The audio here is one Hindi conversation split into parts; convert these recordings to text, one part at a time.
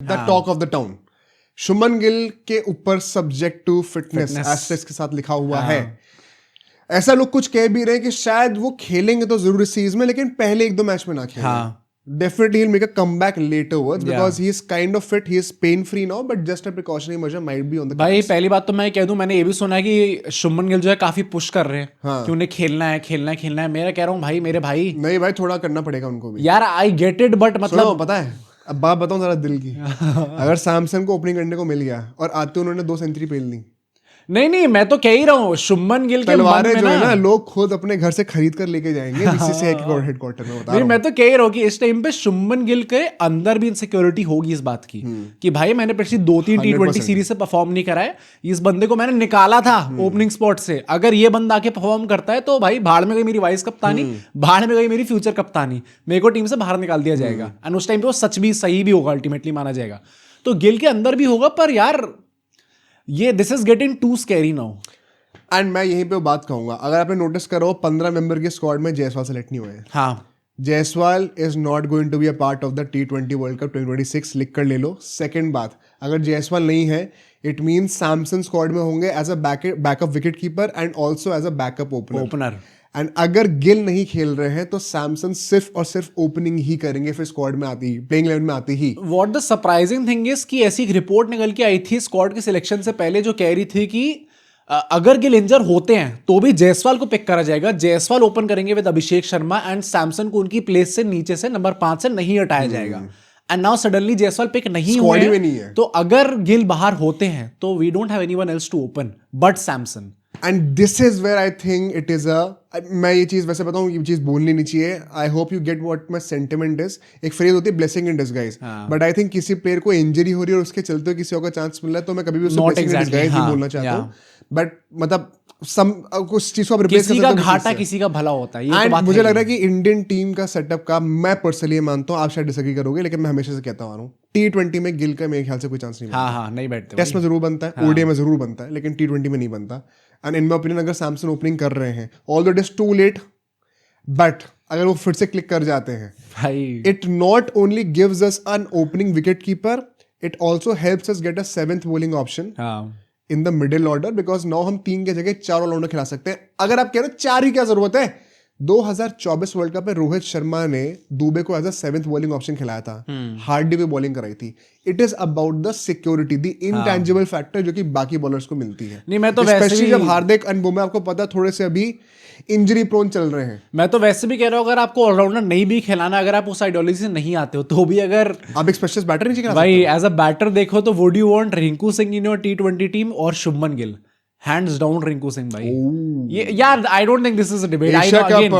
The talk of the town. Shubman Gill के ऊपर सब्जेक्ट टू फिटनेस एस्टेरिस्क के साथ लिखा हुआ है। ऐसा लोग कुछ कह भी रहे हैं कि शायद वो खेलेंगे तो जरूर इस सीरीज में, लेकिन पहले एक दो मैच में ना खेलें। Definitely he'll make a comeback laterwards because he is kind of fit, he is pain free now, but just a precautionary measure might be on the भाई पहली बात तो मैं कह दूं, मैंने ये भी सुना है कि शुभमन गिल जो है काफी पुश कर रहे हैं कि उन्हें खेलना है खेलना है खेलना है। मैं कह रहा हूँ भाई मेरे भाई नहीं भाई थोड़ा करना पड़ेगा उनको भी यार। आई गेट इट बट मतलब पता है अब बात बताऊं जरा दिल की अगर सैमसन को ओपनिंग करने को मिल गया और आते उन्होंने 2 सेंचुरी पेल दी। नहीं मैं तो कह ही रहा हूँ शुभमन गिल के मन में जो है ना लोग खुद अपने घर से खरीद कर लेके जाएंगे बीसीसीआई के हेडक्वार्टर में। नहीं मैं तो कह ही रहा हूँ कि इस टाइम पे शुभमन गिल के अंदर भी इनसिक्योरिटी होगी इस बात की कि भाई मैंने पिछली 2-3 T20 सीरीज से परफॉर्म नहीं करा है, इस बंदे को मैंने निकाला था ओपनिंग स्पॉट से। अगर ये बंदा आके परफॉर्म करता है तो भाई भाड़ में गई मेरी वाइस कप्तानी, भाड़ में गई मेरी फ्यूचर कप्तानी, मेरे को टीम से बाहर निकाल दिया जाएगा। एंड उस टाइम पे वो सच भी सही भी होगा, अल्टीमेटली माना जाएगा। तो गिल के अंदर भी होगा, पर यार ये this is getting too scary now. And मैं यहीं पे बात कहूंगा, अगर आपने नोटिस करो 15 मेंबर के स्क्वाड में जायसवाल सेलेक्ट नहीं हुए हैं। हाँ, Jaiswal is not going to be a part of the T20 world cup 2026, लिख कर ले लो। सेकंड बात, अगर जायसवाल नहीं है इट मींस सैमसन स्क्वाड में होंगे as a backup wicket keeper and also as a backup opener. And अगर गिल नहीं खेल रहे हैं तो सैमसन सिर्फ और सिर्फ ओपनिंग ही करेंगे फिर स्क्वाड में आती ही, प्लेइंग 11 में आती ही। What the surprising thing is कि ऐसी एक रिपोर्ट निकल के आई थी स्क्वाड के सिलेक्शन से पहले जो कह रही थी कि अगर गिल इंजर होते हैं तो भी जायसवाल को पिक करा जाएगा, जायसवाल ओपन करेंगे विद अभिषेक शर्मा एंड सैमसन को उनकी प्लेस से नीचे से नंबर 5 से नहीं हटाया जाएगा। And now suddenly Jaiswal pick नहीं हुए हैं, तो अगर गिल बाहर होते हैं तो we don't have anyone else to open but Samson. And this is where I think it is मैं ये चीज वैसे बताऊं, ये चीज बोलनी नहीं चाहिए। I hope you get what my sentiment is. एक फ्रेज होती है blessing in disguise, but I think किसी प्लेयर को इंजरी हो रही है और उसके चलते किसी और का चांस मिल रहा है तो मैं कभी भी उसको ब्लेसिंग इन डिसगाइज नहीं बोलना चाहता हूं। बट मतलब कुछ चीज को आप रिप्लेस कर सकते हो, किसी का घाटा किसी का भला होता है। ये तो बात मुझे लग रहा है कि इंडियन टीम का सेटअप का मैं पर्सनली मानता हूँ, आप शायद डिसएग्री करोगे, लेकिन मैं हमेशा से कहता आ रहा हूँ T20 में गिल का मेरे ख्याल से कोई चांस नहीं बनता। नहीं बैठते। टेस्ट में जरूर बनता है, ओडीआई में जरूर बनता है, लेकिन T20 में नहीं बनता। एंड इन माय ओपिनियन अगर सैमसन ओपनिंग कर रहे हैं although it is too late, but अगर वो फिर से क्लिक कर जाते हैं भाई it not only gives us an opening wicket keeper, it also helps us get a 7th bowling option in the middle order, because now हम 3 की जगह 4 ऑलराउंडर खिला सकते हैं। अगर आप कह रहे हो 4 ही क्या जरूरत है, 2024 वर्ल्ड कप में रोहित शर्मा ने दुबे को as a 7th bowling option खिलाया था, हार्डी पे बॉलिंग कराई थी। It is about the security, the intangible factor जो कि बाकी बॉलर्स को मिलती है। नहीं मैं तो स्पेशली जब हार्दिक एंड बुमराह आपको पता थोड़े से अभी इंजरी प्रोन चल रहे हैं। मैं तो वैसे भी कह रहा हूँ अगर आपको ऑलराउंडर नहीं भी खिलाना, अगर आप उस आइडियोलॉजी से नहीं आते हो तो भी अगर आप एक स्पेशलिस्ट बैटर नहीं खिला भाई एज अ बैटर देखो तो would you want Rinku Singh in your T20 team और शुभमन गिल? हैंड्स डाउन रिंकू सिंह भाई। ये यार I don't think this is a debate. Asia cup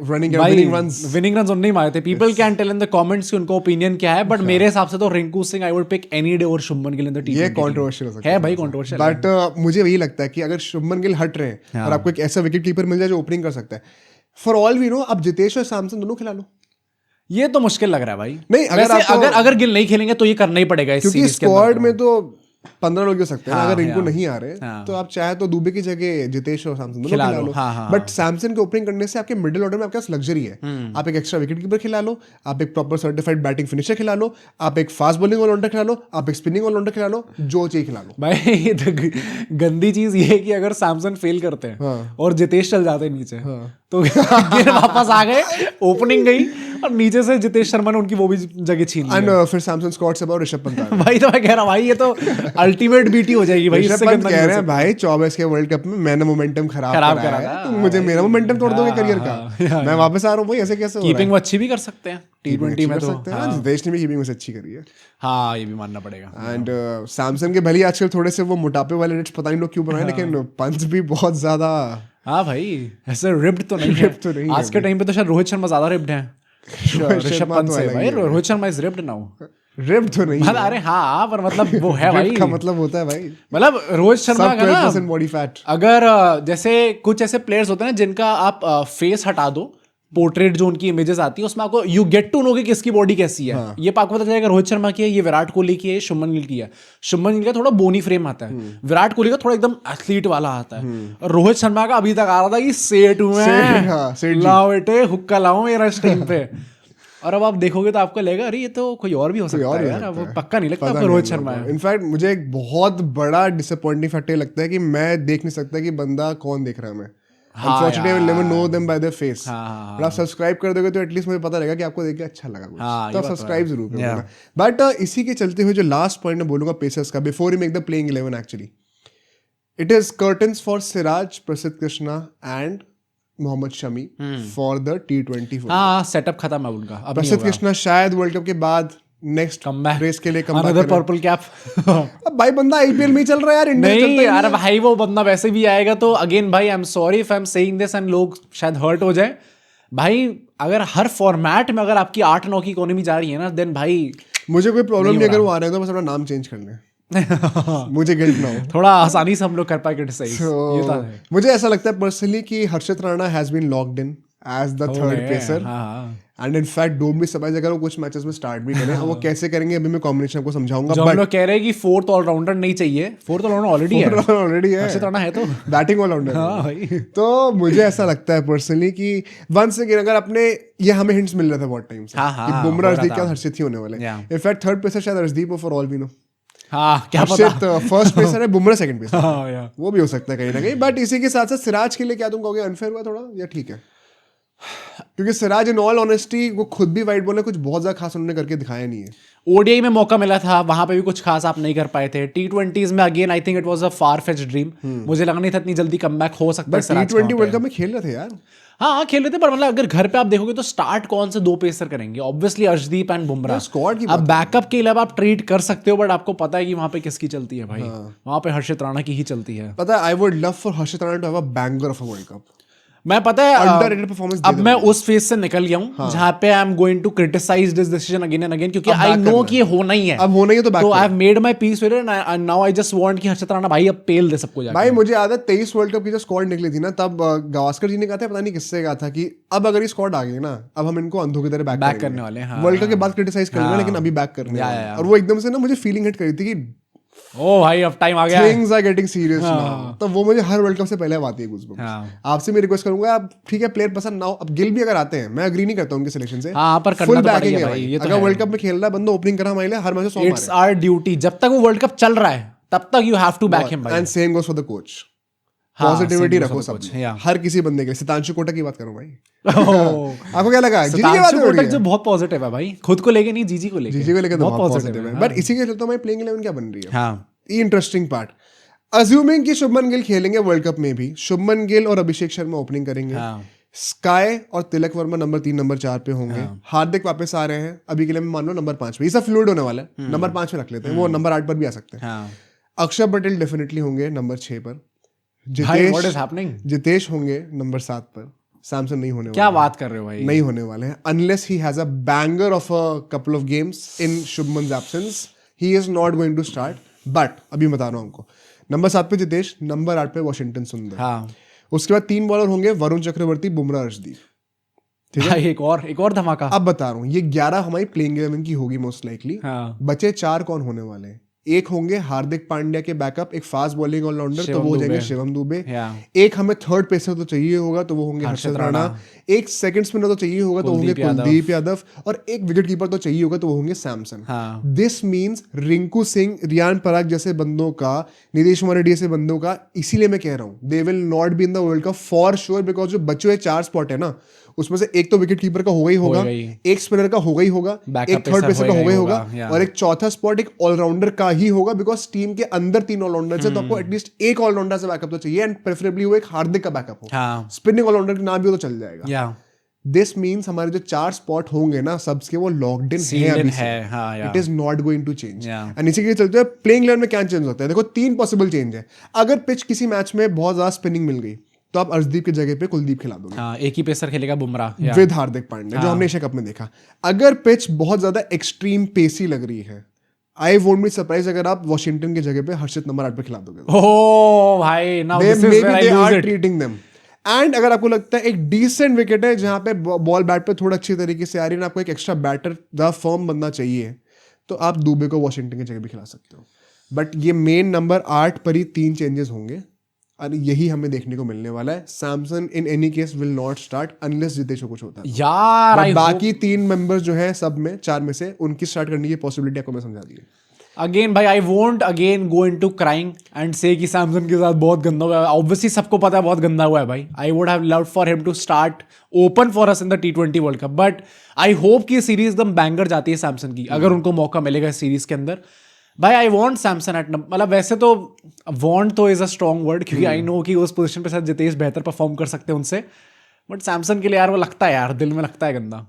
winning runs नहीं मारे थे। People can tell in the comments कि उनका ओपिनियन क्या है, बट मेरे हिसाब से तो Rinku Singh I would pick any day over Shubman Gill in the T20। ये कंट्रोवर्शियल है भाई, कंट्रोवर्शियल। बट मुझे वही लगता है कि अगर शुभमन गिल हट रहे हैं और आपको एक ऐसा विकेट कीपर मिल जाए जो ओपनिंग कर सकता है, फॉर ऑल वी नो आप जितेश और सैमसन दोनों खिला लो। ये तो मुश्किल लग रहा है भाई। नहीं अगर गिल नहीं खेलेंगे तो ये करना ही पड़ेगा इस क्योंकि स्क्वाड में तो 15 लोग हो सकते हैं। अगर रिंकू नहीं आ रहे हाँ। तो आप चाहे तो दुबे की जगह जितेश और सैमसन दोनों खिला लो। बट सैमसन के ओपनिंग करने से आपके मिडिल ऑर्डर में आपके पास लग्जरी है। आप एक एक्स्ट्रा विकेट कीपर खिला लो, आप एक प्रॉपर सर्टिफाइड बैटिंग फिनिशर खिला लो, आप एक फास्ट बॉलिंग ऑलराउंडर खिला लो, आप एक स्पिनिंग ऑलराउंडर खिला लो, जो चाहिए खिला लो। भाई गंदी चीज ये है कि अगर सैमसन फेल करते हैं और जितेश चल जाते हैं नीचे तो गिल वापस आ गए, ओपनिंग गई और नीचे से जितेश शर्मा ने उनकी वो भी जगह छीन ली। एंड फिर सैमसन स्क्वाड से अब ऋषभ पंत आ गए। भाई तो मैं कह रहा भाई ये तो अल्टीमेट बीटी हो जाएगी भाई। ऋषभ पंत कह रहे हैं भाई 24 के वर्ल्ड कप में मैंने मोमेंटम खराब करा है, तो मुझे मेरा मोमेंटम तोड़ दोगे करियर का, मैं वापस आ रहा हूँ भाई। ऐसे कैसे हो रहा है? कीपिंग वो अच्छी भी कर सकते हैं T20 में तो। जितेश ने भी कीपिंग में अच्छी करी है। हाँ ये भी मानना पड़ेगा। एंड सैमसन के भले आजकल थोड़े से वो मोटापे वाले नेट्स पता नहीं लोग क्यों बनाए, लेकिन पंच भी बहुत ज्यादा। हाँ भाई ऐसे रिप्ड तो नहीं है। आज के टाइम पे तो शायद रोहित शर्मा ज्यादा रिप्ड है ऋषभ पंत से। भाई Rohit Sharma is ripped now. Ripped तो नहीं, अरे हाँ पर मतलब वो है भाई। का मतलब होता है भाई, मतलब रोहित शर्मा का ना 12% बॉडी फैट। अगर जैसे कुछ ऐसे प्लेयर्स होते हैं जिनका आप फेस हटा दो, पोर्ट्रेट जो उनकी इमेजेस आती है उसमें आपको यू गेट टू नो कि किसकी बॉडी कैसी है। ये आपको पता चलेगा रोहित शर्मा की है, ये विराट कोहली की है, शुभमन गिल की है। शुभमन गिल का थोड़ा बोनी फ्रेम आता है, विराट कोहली का थोड़ा एकदम एथलीट वाला आता है, और रोहित शर्मा का अभी तक आ रहा था कि सेठ हूं मैं, लाओ बेटे हुक्का लाओ मेरा इस टाइम पे। और अब आप देखोगे तो आपको लगेगा अरे ये तो कोई और भी हो सकता है यार, अब पक्का नहीं लगता आपको रोहित शर्मा है। इनफैक्ट मुझे एक बहुत बड़ा डिसअपॉइंटिंग फैक्टर लगता है कि मैं देख नहीं सकता कि बंदा कौन देख रहा है। मैं Unfortunately, I will never know them by their face. But आप सब्सक्राइब कर दोगे तो एटलीस्ट मुझे पता रहेगा कि आपको देख के अच्छा लगा कुछ, तो आप सब्सक्राइब जरूर कर देना। बट इसी के चलते हुए जो लास्ट पॉइंट मैं बोलूंगा पेसर्स का, before you make the playing 11 actually, it is curtains for Siraj, Prasidh Krishna and Mohammed Shami for the T20। हाँ, सेटअप खत्म है उनका। प्रसिद्ध कृष्णा शायद वर्ल्ड कप के बाद नेक्स्ट रेस के लिए अनदर पर्पल कैप। अब भाई बंदा आईपीएल में चल रहा है यार, इंडिया में नहीं यार भाई, वो बंदा वैसे भी आएगा तो अगेन भाई I am sorry if I am saying this and लोग शायद हर्ट हो जाए भाई, अगर हर फॉर्मेट में अगर आपकी 8-9 की इकोनॉमी जा रही है ना, देन भाई मुझे कोई प्रॉब्लम नहीं अगर वो आ रहे हैं तो बस अपना नाम चेंज कर लें। मुझे गिल्ट ना हो, थोड़ा आसानी से हम लोग कर पाए क्रिटिसाइज। मुझे ऐसा लगता है पर्सनली कि Harshit Rana has been locked in as the third pacer, and in fact don't be surprise अगर वो कुछ मैचेस में स्टार्ट भी करें। वो कैसे करेंगे अभी मैं कॉम्बिनेशन आपको समझाऊंगा। जो हम लोग कह रहे हैं कि फोर्थ ऑलराउंडर नहीं चाहिए, फोर्थ ऑलराउंडर ऑलरेडी है, हर्षित राणा है तो बैटिंग ऑलराउंडर। तो मुझे ऐसा लगता है पर्सनली कि वंस अगेन अगर अपने ये हमें हिंट्स मिल रहा था बहुत टाइम से कि बुमराह अर्शदीप क्या हर्षित ही होने वाले। इनफैक्ट थर्ड पेसर शायद अर्शदीप हो फॉर ऑल वी नो। क्या पता, फर्स्ट पेसर है, बुमराह सेकंड पेसर, वो भी हो सकता है कहीं ना कहीं। बट इसी के साथ साथ सिराज के लिए क्या तुम कहोगे अनफेयर हुआ थोड़ा या ठीक है? क्योंकि सिराज इन ऑल ऑनेस्टी वो खुद भी वाइट बॉल में कुछ बहुत ज्यादा खास उन्होंने करके दिखाया नहीं है। ओडीआई में मौका मिला था, वहां पे भी कुछ खास आप नहीं कर पाए थे। T20s में again I think it was a far fetched dream. मुझे लगा नहीं था इतनी जल्दी कमबैक हो सकता है सिराज का। T20 वर्ल्ड कप में खेल रहे थे यार। हाँ खेल रहे थे, पर मतलब अगर घर पे आप देखोगे तो स्टार्ट कौन से 2 पेसर करेंगे? Obviously Arshdeep and Bumrah. Squad की अब बैकअप के अलावा आप ट्रीट कर सकते हो, बट आपको पता है कि वहां पे किसकी चलती है भाई? वहां पे हर्षित राणा की ही चलती है। पता है, I would love for Harshit Rana to have a banger of a world cup. मैं पता है अंडररेटेड परफॉर्मेंस अब मैं उस फेज से निकल गया हूं जहां पे I am going to criticise this decision again and again, क्योंकि आई नो कि ये होना ही है। अब होना ही है तो I have made my peace with it and now I just want कि हर्षित राणा भाई अब पेल दे सबको जाके। भाई मुझे याद है 23 वर्ल्ड कप की जो स्क्वाड निकली थी ना, तब गावस्कर जी ने कहा था, पता नहीं किससे कहा था कि अब अगर ये स्क्वाड आ गई ना, अब हम इनको अंधों की तरह बैक करने वाले हैं। वर्ल्ड कप के बाद क्रिटिसाइज करेंगे लेकिन अभी बैक करने वाले हैं। और वो एकदम से ना मुझे फीलिंग हिट करी थी कि ओ भाई अब टाइम आ गया, things are getting serious now. तो वो मुझे हर वर्ल्ड कप से पहले आती है कुछ। आपसे मैं रिक्वेस्ट करूंगा, आप ठीक है प्लेयर पसंद ना हो, अब गिल भी अगर आते हैं, मैं एग्री नहीं करता उनके सिलेक्शन से, पर फुल बैकिंग है भाई। अगर वर्ल्ड कप में खेल रहा है बंदा, ओपनिंग करा हमारे लिए हर मैच में 100 मारे। इट्स आवर ड्यूटी, जब तक वो वर्ल्ड कप चल रहा है तब तक you have to back him भाई। And same goes for the coach. Positivity रखो सब, हर किसी बंदे के लिए। सितांशु कोटक की बात करूं भाई। आपको क्या लगा? जीजी की बात हो रही है जो बहुत पॉजिटिव है भाई, खुद को लेके नहीं, जीजी को लेके बहुत पॉजिटिव है। बट इसी के चलते हमारी प्लेइंग 11 क्या बन रही है? हां, इंटरेस्टिंग पार्ट, अज्यूमिंग कि शुभमन गिल खेलेंगे वर्ल्ड कप में भी, शुभमन गिल और अभिषेक शर्मा ओपनिंग करेंगे। स्काई और तिलक वर्मा नंबर 3 नंबर 4 पे होंगे। हार्दिक वापस आ रहे हैं, अभी के लिए मान लो नंबर 5 पे। ये सब फ्लूइड होने वाला है, नंबर 5 पे रख लेते हैं, वो नंबर 8 पर भी आ सकते हैं। अक्षर पटेल डेफिनेटली होंगे नंबर 6 पर। जितेश होंगे नंबर 7 पर। सैमसन नहीं होने, क्या बात कर रहे हो भाई? नहीं होने वाले हैं unless he has a banger of a couple of games in Shubman's absence. He is not going to start, but अभी बता रहा हूं आपको, नंबर 7 पे जितेश, नंबर 8 पे वॉशिंगटन सुंदर। उसके बाद 3 बॉलर होंगे, वरुण चक्रवर्ती, बुमराह, अर्शदीप। ठीक है, एक और धमाका। अब बता रहा हूं, ये 11 हमारी प्लेइंग 11 की होगी मोस्ट लाइकली। बचे 4 कौन होने वाले हैं? एक होंगे हार्दिक पांड्या के बैकअप, एक फास्ट बॉलिंग ऑलराउंडर, तो वो हो जाएंगे शिवम दुबे। एक हमें थर्ड पेसर तो चाहिए होगा, तो वो होंगे हर्षित राणा। एक सेकंड स्पिनर तो चाहिए होगा, तो होंगे कुलदीप यादव। और एक विकेट कीपर तो चाहिए होगा, तो वो होंगे सैमसन। दिस मीन्स रिंकू सिंह, रियान पराग जैसे बंदों का, नीतीश कुमार रेड्डी जैसे बंदों का, इसीलिए मैं कह रहा हूं they will not be in the world cup for sure, because जो बचे हुए 4 स्पॉट है ना, उसमें से एक तो विकेट कीपर का होगा ही होगा, एक स्पिनर का होगा ही होगा, एक थर्ड पेसर का होगा ही होगा, और एक चौथा स्पॉट एक ऑलराउंडर का ही होगा, बिकॉज टीम के अंदर 3 ऑलराउंडर है, तो आपको एटलीस्ट एक ऑलराउंडर से बैकअप तो चाहिए, एंड प्रेफरेबली वो एक हार्दिक का बैकअप हो। स्पिनिंग ऑलराउंडर के नाम भी तो चल जाएगा। दिस मीन्स हमारे जो 4 स्पॉट होंगे ना सबके, वो लॉक्ड इन है अभी से। It is not going to change. And इसी के चलते प्लेइंग 11 में क्या चेंज होता है? देखो 3 पॉसिबल चेंज है। अगर पिच किसी मैच में बहुत ज्यादा स्पिनिंग मिल गई, तो आप अर्शदीप की जगह पे कुलदीप खिला दोगे। एक ही पेसर खेलेगा बुमराह विद हार्दिक पांड्या, जो हमने एशिया कप में देखा। अगर पिच बहुत ज्यादा एक्सट्रीम पेसी लग रही है, आई वोंट बी सरप्राइज अगर आप वॉशिंगटन की जगह पे हर्षित नंबर 8 पे खिला दोगे। ओह भाई, now this is where I lose it. Treating them. And अगर आपको लगता है एक डिसेंट विकेट है जहां पे बॉल बैट पे थोड़ा अच्छी तरीके से आ रही है, आपको एक एक्स्ट्रा बैटर द फर्म बनना चाहिए, तो आप दुबे को वॉशिंगटन की जगह भी खिला सकते हो। बट ये मेन नंबर 8 पर ही 3 चेंजेस होंगे। और यही हमें देखने को मिलने वाला है. Samson in any case will not start unless Jitesh को कुछ होता है. यार But बाकी 3 मेंबर्स जो है सब में 4 में से उनकी स्टार्ट करने की पॉसिबिलिटी आपको मैं समझा दी है. अगेन भाई I won't again go into crying and से कि सैमसन के साथ बहुत गंदा हुआ है. ऑब्वियसली सबको पता है बहुत गंदा हुआ है भाई. I would have loved for him to start open for us in the T20 world cup. But I hope कि ये सीरीज एकदम बैंगर जाती है सैमसन की, अगर उनको मौका मिलेगा इस सीरीज के अंदर. भाई आई वॉन्ट सैमसन एट मतलब वैसे तो वॉन्ट तो इज अ स्ट्रॉन्ग वर्ड, क्योंकि आई नो कि उस पोजीशन पे शायद जितेश बेहतर परफॉर्म कर सकते हैं उनसे. बट सैमसन के लिए यार वो लगता है, यार दिल में लगता है गंदा.